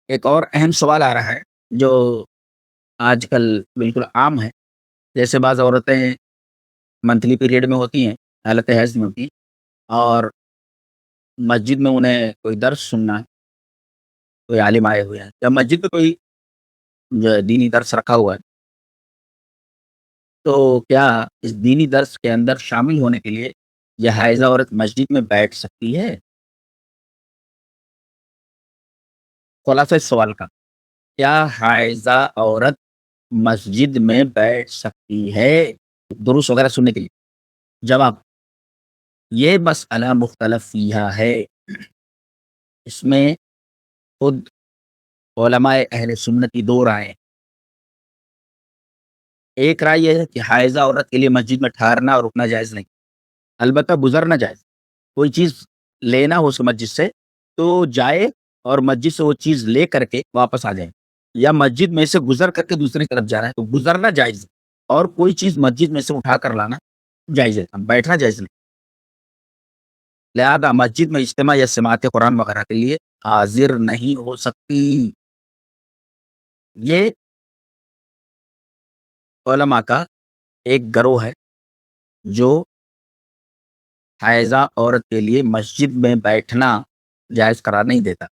ایک اور اہم سوال آ رہا ہے جو آج کل بالکل عام ہے۔ جیسے بعض عورتیں منتھلی پیریڈ میں ہوتی ہیں، حالت حیض میں ہوتی ہیں اور مسجد میں انہیں کوئی درس سننا ہے، کوئی عالم آئے ہوئے ہیں یا مسجد میں کوئی جو ہے دینی درس رکھا ہوا ہے، تو کیا اس دینی درس کے اندر شامل ہونے کے لیے یہ حائضہ عورت مسجد میں بیٹھ سکتی ہے؟ خلاصہ اس سوال کا، کیا حائضہ عورت مسجد میں بیٹھ سکتی ہے دروس وغیرہ سننے کے لیے؟ جواب، یہ مسئلہ مختلف فیہا ہے۔ اس میں خود علماء اہل سنت کی دو رائے ہیں۔ ایک رائے یہ ہے کہ حائضہ عورت کے لیے مسجد میں ٹھہرنا اور رکنا جائز نہیں، البتہ گزرنا جائز۔ کوئی چیز لینا ہو اس مسجد سے تو جائے اور مسجد سے وہ چیز لے کر کے واپس آ جائے، یا مسجد میں سے گزر کر کے دوسری طرف جا رہا ہے تو گزرنا جائز ہے، اور کوئی چیز مسجد میں سے اٹھا کر لانا جائز ہے، بیٹھنا جائز نہیں۔ لہذا مسجد میں اجتماع یا سماعت قرآن وغیرہ کے لیے حاضر نہیں ہو سکتی۔ یہ علماء کا ایک گروہ ہے جو حائضہ عورت کے لیے مسجد میں بیٹھنا جائز قرار نہیں دیتا۔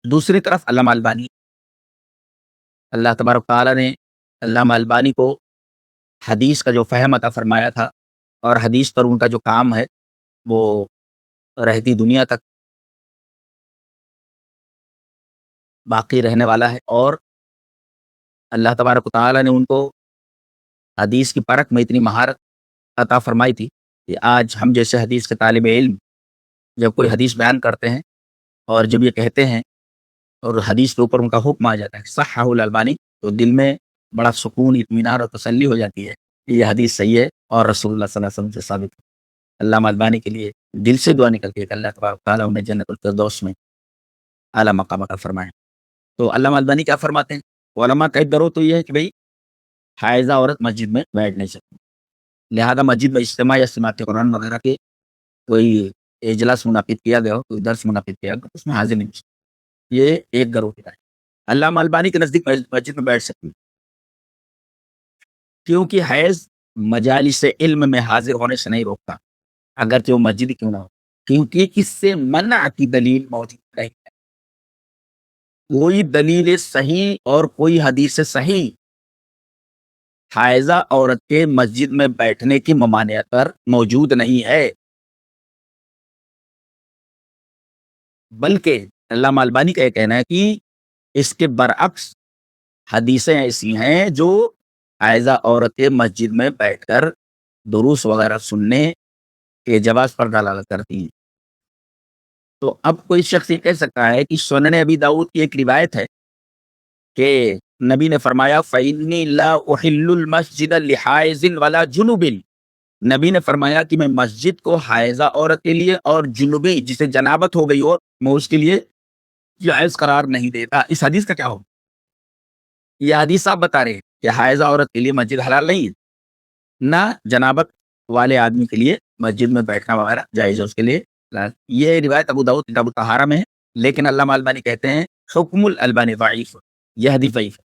دوسری طرف علامہ البانی، اللہ تبارک و تعالیٰ نے علامہ البانی کو حدیث کا جو فہم عطا فرمایا تھا، اور حدیث پر ان کا جو کام ہے وہ رہتی دنیا تک باقی رہنے والا ہے، اور اللہ تبارک و تعالیٰ نے ان کو حدیث کی پرکھ میں اتنی مہارت عطا فرمائی تھی کہ آج ہم جیسے حدیث کے طالب علم جب کوئی حدیث بیان کرتے ہیں اور جب یہ کہتے ہیں اور حدیث کے اوپر ان کا حکم آ جاتا ہے صححہ الالبانی، تو دل میں بڑا سکون، اطمینان اور تسلی ہو جاتی ہے کہ یہ حدیث صحیح ہے اور رسول اللہ صلی اللہ علیہ وسلم سے ثابت ہے۔ علامہ البانی کے لیے دل سے دعا نکلتی ہے کہ اللہ تبارک و تعالیٰ انہیں جنت الفردوس میں اعلیٰ مقام عطا فرمائے۔ تو علامہ البانی کیا فرماتے ہیں؟ علماء کا ایک گروہ تو یہ ہے کہ بھئی حائضہ عورت مسجد میں بیٹھ نہیں سکتی، لہذا مسجد میں اجتماع یا سماعت قرآن وغیرہ کے کوئی اجلاس منعقد کیا گیا ہو، کوئی درس منعقد کیا گیا، اس میں حاضر نہیں ہو سکتی۔ یہ ایک گروہ کی رائے۔ علامہ البانی کے نزدیک مسجد میں بیٹھ سکتی، کیونکہ حیض مجالس علم میں حاضر ہونے سے نہیں روکتا، اگرچہ وہ مسجد کیوں نہ ہو، کیونکہ اس سے منع کی دلیل موجود نہیں ہے۔ کوئی دلیل صحیح اور کوئی حدیث صحیح حائضہ عورت کے مسجد میں بیٹھنے کی ممانعت پر موجود نہیں ہے، بلکہ علامہ البانی کا یہ کہنا ہے کہ اس کے برعکس حدیثیں ایسی ہیں جو حائضہ عورتیں مسجد میں بیٹھ کر دروس وغیرہ سننے کے جواز پر دلالت کرتی ہیں۔ تو اب کوئی شخص یہ کہہ سکتا ہے کہ سنن ابی داؤد کی ایک روایت ہے کہ نبی نے فرمایا فَإِنِّي لَا أُحِلُّ الْمَسْجِدَ لِحَائِضٍ وَلَا جُنُبٍ، نبی نے فرمایا کہ میں مسجد کو حائضہ عورت کے لیے اور جنوبی جسے جنابت ہو گئی ہو میں اس کے لیے جائز قرار نہیں دیتا۔ اس حدیث کا کیا ہو؟ یہ حدیث آپ بتا رہے ہیں کہ حائضہ عورت کے لیے مسجد حلال نہیں ہے، نہ جنابت والے آدمی کے لیے مسجد میں بیٹھنا وغیرہ جائز ہے اس کے لیے۔ یہ روایت ابو داؤد کتاب الطہارہ میں ہے، لیکن علامہ البانی کہتے ہیں حکم الالبانی ضعیف، یہ حدیث ضعیف ہے،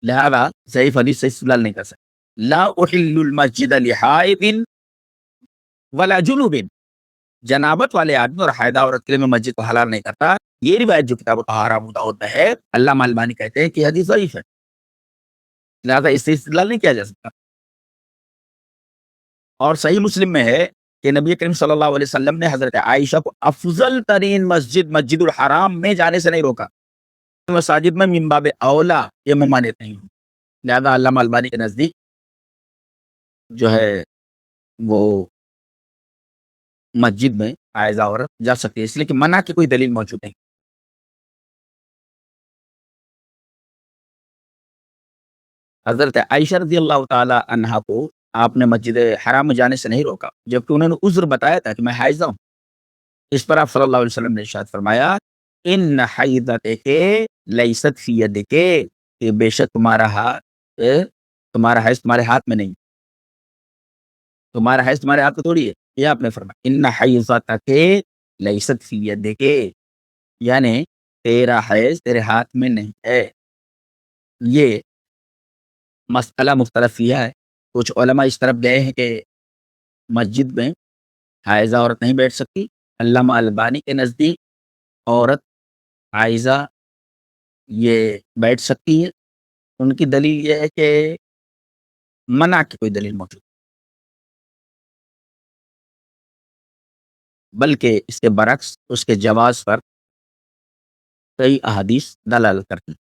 لہذا ضعیف حدیث سے استدلال نہیں کر سکتے۔ لا احل المسجد لحائض ولا جنوب، جنابت والے آدمی اور حائضہ عورت کے لیے میں مسجد کو حلال نہیں کرتا، یہ روایت جو کتاب الطہارہ ابو داؤد میں ہے، علامہ البانی کہتے ہیں کہ حدیث ضعیف ہے، لہذا اس سے استدلال نہیں کیا جا سکتا۔ اور صحیح مسلم میں ہے کہ نبی کریم صلی اللہ علیہ وسلم نے حضرت عائشہ کو افضل ترین مسجد مسجد الحرام میں جانے سے نہیں روکا، مساجد میں من باب اولا یہ ممانعت نہیں ہوئی، لہذا علامہ البانی کے نزدیک جو ہے وہ مسجد میں حائضہ عورت جا سکتی ہے، اس لیے کہ منع کی کوئی دلیل موجود نہیں۔ حضرت عائشہ رضی اللہ تعالی عنہا کو آپ نے مسجد حرام میں جانے سے نہیں روکا، جبکہ انہوں نے عذر بتایا تھا کہ میں حائضہ ہوں۔ اس پر آپ صلی اللہ علیہ وسلم نے ارشاد فرمایا ان حیضتک لیست فی یدک، کہ بے شک تمہارا حیض تمہارے ہاتھ میں نہیں، تمہارا حیض تمہارے ہاتھ میں تھوڑی ہے، یہ آپ نے فرمایا ان حیضتک لیست فی یدک، یعنی تیرا حیض تیرے ہاتھ میں نہیں ہے۔ یہ مسئلہ مختلف یہ ہے، کچھ علماء اس طرف گئے ہیں کہ مسجد میں حائضہ عورت نہیں بیٹھ سکتی۔ علامہ البانی کے نزدیک عورت حائضہ یہ بیٹھ سکتی ہے۔ ان کی دلیل یہ ہے کہ منع کی کوئی دلیل موجود، بلکہ اس کے برعکس اس کے جواز پر کئی احادیث دلالت کرتی ہیں۔